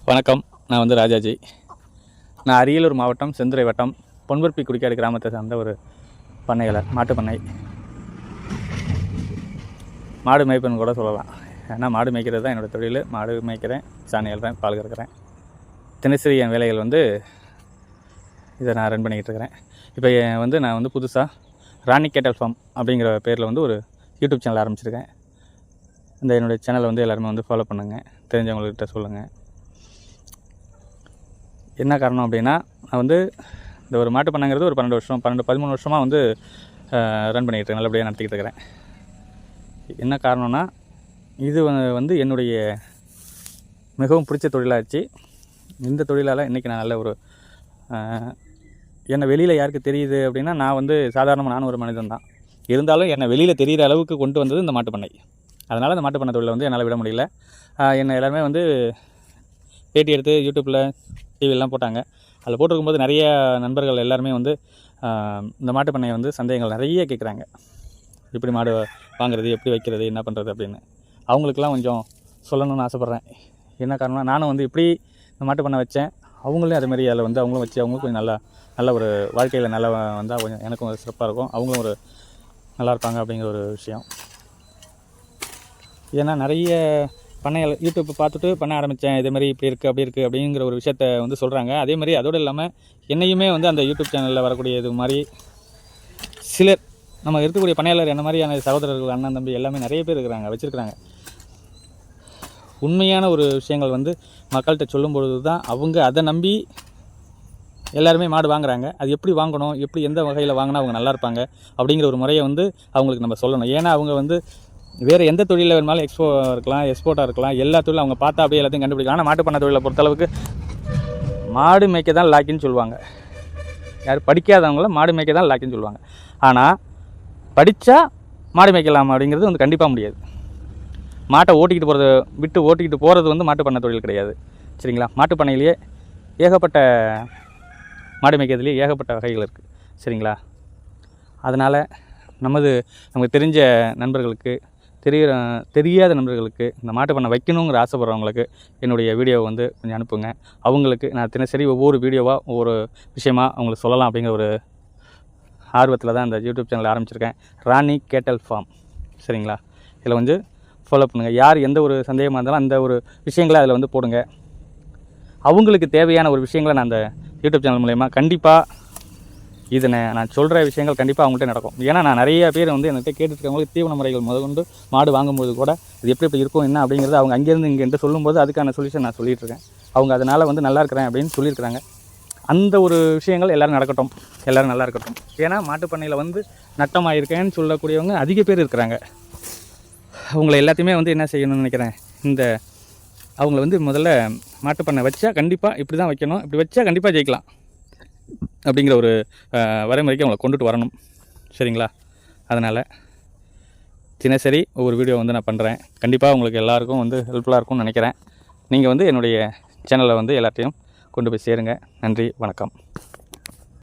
வணக்கம். நான் வந்து ராஜாஜி. நான் அரியலூர் மாவட்டம் செந்துறை வட்டம் பொன்பர்பி குடிக்காடு கிராமத்தை சார்ந்த ஒரு பண்ணையாளர், மாட்டு பண்ணை. மாடு மேய்ப்பன்னு கூட சொல்லலாம். ஏன்னா மாடு மேய்க்கிறது தான் என்னோடய தொழில். மாடு மேய்க்கிறேன், சாணி அள்ளுறேன், பால் கறக்கிறேன். தினசரி என் வேலைகள் வந்து இதை நான் ரன் பண்ணிக்கிட்டு இருக்கிறேன். இப்போ நான் வந்து புதுசாக ராணி கேட்டல் ஃபார்ம் அப்படிங்கிற பேரில் வந்து ஒரு யூடியூப் சேனல் ஆரம்பிச்சிருக்கேன். என்னுடைய சேனலை வந்து எல்லாருமே வந்து ஃபாலோ பண்ணுங்கள், தெரிஞ்சவங்கள்கிட்ட சொல்லுங்கள். என்ன காரணம் அப்படின்னா, நான் வந்து இந்த ஒரு மாட்டு பண்ணைங்கிறது ஒரு 13 வருஷமாக வந்து ரன் பண்ணிக்கிட்டு இருக்கேன், நல்லபடியாக நடத்திக்கிட்டு இருக்கிறேன். என்ன காரணம்னா, இது வந்து என்னுடைய மிகவும் பிடிச்ச தொழிலாச்சு. இந்த தொழிலால் இன்றைக்கி நான் நல்ல ஒரு என்னை வெளியில் யாருக்கு தெரியுது அப்படின்னா, நான் வந்து சாதாரணமாக நானும் ஒரு மனிதன் தான். இருந்தாலும் என்னை வெளியில் தெரிகிற அளவுக்கு கொண்டு வந்தது இந்த மாட்டு பண்ணை. அதனால் இந்த மாட்டு பண்ணை தொழிலை வந்து என்னால் விட முடியல. என்னை எல்லாருமே வந்து பேட்டி எடுத்து யூடியூப்பில், டிவிலாம் போட்டாங்க. அதில் போட்டிருக்கும்போது நிறைய நண்பர்கள் எல்லாருமே வந்து இந்த மாட்டு பண்ணையை வந்து சந்தேகங்கள் நிறைய கேட்குறாங்க. எப்படி மாடு வாங்குறது, எப்படி வைக்கிறது, என்ன பண்ணுறது அப்படின்னு. அவங்களுக்கெல்லாம் கொஞ்சம் சொல்லணும்னு ஆசைப்பட்றேன். என்ன காரணம்னா, நானும் வந்து இப்படி இந்த மாட்டு பண்ணை வச்சேன், அவங்களும் அதேமாதிரி அதில் வந்து அவங்களும் வச்சு அவங்களும் கொஞ்சம் நல்ல ஒரு வாழ்க்கையில் நல்லா வந்தால் கொஞ்சம் எனக்கும் ஒரு சிறப்பாக இருக்கும், அவங்களும் ஒரு நல்லா இருப்பாங்க அப்படிங்கிற ஒரு விஷயம். ஏன்னா நிறைய பண்ணைகள் யூடியூப் பார்த்துட்டு பண்ண ஆரம்பித்தேன், இதேமாதிரி இப்படி இருக்குது அப்படி இருக்குது அப்படிங்கிற ஒரு விஷயத்த வந்து சொல்கிறாங்க. அதேமாதிரி அதோடு இல்லாமல் என்னையுமே வந்து அந்த யூடியூப் சேனலில் வரக்கூடிய இது மாதிரி சிலர், நம்ம இருக்கக்கூடிய பண்ணையாளர் என்ன மாதிரியான சகோதரர்கள், அண்ணன், தம்பி எல்லாமே நிறைய பேர் இருக்கிறாங்க, வச்சுருக்கிறாங்க. உண்மையான ஒரு விஷயங்கள் வந்து மக்கள்கிட்ட சொல்லும் பொழுது தான் அவங்க அதை நம்பி எல்லாருமே மாடு வாங்குறாங்க. அது எப்படி வாங்கணும், எப்படி எந்த வகையில் வாங்கினா அவங்க நல்லா இருப்பாங்க அப்படிங்கிற ஒரு முறையை வந்து அவங்களுக்கு நம்ம சொல்லணும். ஏன்னா அவங்க வந்து வேறு எந்த தொழிலில் வேணுமாலும் எக்ஸ்போர்ட்டாக இருக்கலாம், எல்லா தொழிலும் அவங்க பார்த்தா அப்படியே எல்லாத்தையும் கண்டுபிடிக்கலாம். ஆனால் மாட்டு பண்ணை தொழிலை பொறுத்தளவுக்கு மாடு மேய்க்க தான் லாக்கின்னு சொல்லுவாங்க. யார் படிக்காதவங்கள மாடு மேய்க்க தான் லாக்கின்னு சொல்லுவாங்க. ஆனால் படித்தா மாடு மேய்க்கலாம் அப்படிங்கிறது வந்து கண்டிப்பாக முடியாது. மாட்டை ஓட்டிக்கிட்டு போகிறது வந்து மாட்டு பண்ணை தொழில் கிடையாது, சரிங்களா? மாட்டு பண்ணையிலேயே ஏகப்பட்ட மாடு மேய்க்கிறதுலேயே ஏகப்பட்ட வகைகள் இருக்குது, சரிங்களா? அதனால் நமக்கு தெரிஞ்ச நண்பர்களுக்கு, தெரியாத நண்பர்களுக்கு, இந்த மாட்டு பண்ணை வைக்கணுங்கிற ஆசைப்படுறவங்களுக்கு என்னுடைய வீடியோவை வந்து கொஞ்சம் அனுப்புங்க. அவங்களுக்கு நான் தினசரி ஒவ்வொரு வீடியோவாக ஒவ்வொரு விஷயமாக அவங்களுக்கு சொல்லலாம் அப்படிங்கிற ஒரு ஆர்வத்தில் தான் இந்த யூடியூப் சேனல் ஆரம்பிச்சிருக்கேன், ராணி கேட்டல் ஃபார்ம், சரிங்களா? இதில் வந்து ஃபாலோ பண்ணுங்கள். யார் எந்த ஒரு சந்தேகமாக இருந்தாலும் அந்த ஒரு விஷயங்களை அதில் வந்து போடுங்க. அவங்களுக்கு தேவையான ஒரு விஷயங்களை நான் அந்த யூடியூப் சேனல் மூலயமா கண்டிப்பாக நான் சொல்கிற விஷயங்கள் கண்டிப்பாக அவங்கள்ட்ட நடக்கும். ஏன்னா நான் நிறைய பேர் வந்து என்கிட்ட கேட்டுருக்கவங்களுக்கு தீவன முறைகள் முதற்கொண்டு மாடு வாங்கும்போது கூட அது எப்படி இருக்கும் என்ன அப்படிங்கிறது அவங்க அங்கேருந்து இங்கேருந்து சொல்லும்போது அதுக்கான சொல்யூஷன் நான் சொல்லிகிட்ருக்கேன். அவங்க அதனால் வந்து நல்லா இருக்கிறேன் அப்படின்னு சொல்லியிருக்கிறாங்க. அந்த ஒரு விஷயங்கள் எல்லோரும் நடக்கட்டும், எல்லோரும் நல்லா இருக்கட்டும். ஏன்னா மாட்டு பண்ணையில் வந்து நட்டமாயிருக்கேன்னு சொல்லக்கூடியவங்க அதிக பேர் இருக்கிறாங்க. அவங்கள எல்லாத்தையுமே வந்து என்ன செய்யணும்னு நினைக்கிறேன், அவங்கள வந்து முதல்ல மாட்டு பண்ணை வச்சா கண்டிப்பாக இப்படி தான் வைக்கணும், இப்படி வச்சா கண்டிப்பாக ஜெயிக்கலாம் அப்படிங்கிற ஒரு வரைமுறைக்கு அவங்களை கொண்டுட்டு வரணும், சரிங்களா? அதனால் தினசரி ஒவ்வொரு வீடியோ வந்து நான் பண்ணுறேன். கண்டிப்பாக உங்களுக்கு எல்லாேருக்கும் வந்து ஹெல்ப்ஃபுல்லாக இருக்கும்னு நினைக்கிறேன். நீங்கள் வந்து என்னுடைய சேனலை வந்து எல்லாத்தையும் கொண்டு போய் சேருங்க. நன்றி, வணக்கம்.